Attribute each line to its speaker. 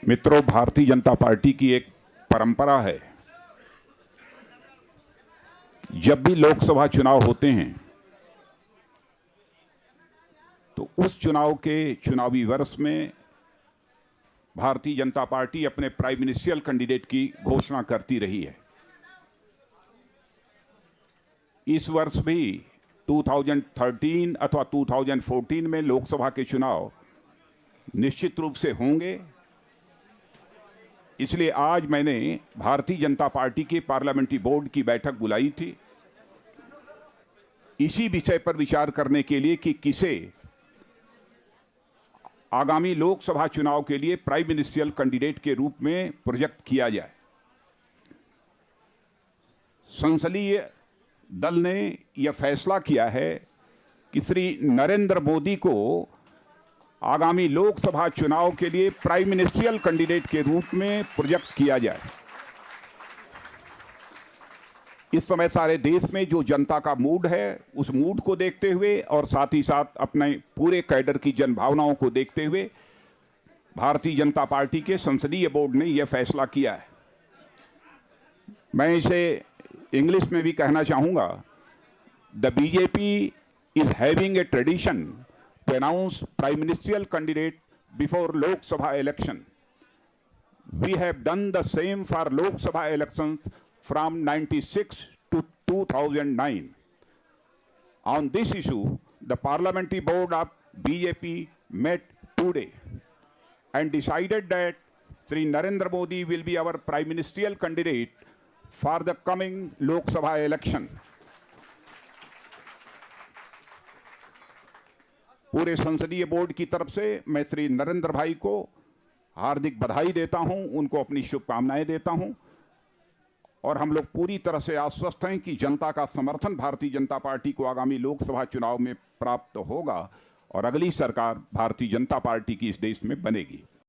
Speaker 1: मित्रों, भारतीय जनता पार्टी की एक परंपरा है, जब भी लोकसभा चुनाव होते हैं तो उस चुनाव के चुनावी वर्ष में भारतीय जनता पार्टी अपने प्राइम मिनिस्ट्रियल कैंडिडेट की घोषणा करती रही है। इस वर्ष भी 2013 अथवा 2014 में लोकसभा के चुनाव निश्चित रूप से होंगे। इसलिए आज मैंने भारतीय जनता पार्टी के पार्लियामेंट्री बोर्ड की बैठक बुलाई थी, इसी विषय पर विचार करने के लिए कि किसे आगामी लोकसभा चुनाव के लिए प्राइम मिनिस्ट्रियल कैंडिडेट के रूप में प्रोजेक्ट किया जाए। संसदीय दल ने यह फैसला किया है कि श्री नरेंद्र मोदी को आगामी लोकसभा चुनाव के लिए प्राइम मिनिस्ट्रियल कैंडिडेट के रूप में प्रोजेक्ट किया जाए। इस समय सारे देश में जो जनता का मूड है, उस मूड को देखते हुए और साथ ही साथ अपने पूरे कैडर की जनभावनाओं को देखते हुए भारतीय जनता पार्टी के संसदीय बोर्ड ने यह फैसला किया है। मैं इसे इंग्लिश में भी कहना चाहूँगा। The BJP is having a tradition to announce prime ministerial candidate before Lok Sabha election. We have done the same for Lok Sabha elections from 96 to 2009. On this issue, the parliamentary board of BJP met today and decided that Sri Narendra Modi will be our prime ministerial candidate for the coming Lok Sabha election. पूरे संसदीय board की तरफ से मैं श्री नरेंद्र भाई को हार्दिक बधाई देता हूं, उनको अपनी शुभकामनाएं देता हूं और हम लोग पूरी तरह से आश्वस्त हैं कि जनता का समर्थन भारतीय जनता पार्टी को आगामी लोकसभा चुनाव में प्राप्त होगा और अगली सरकार भारतीय जनता पार्टी की इस देश में बनेगी।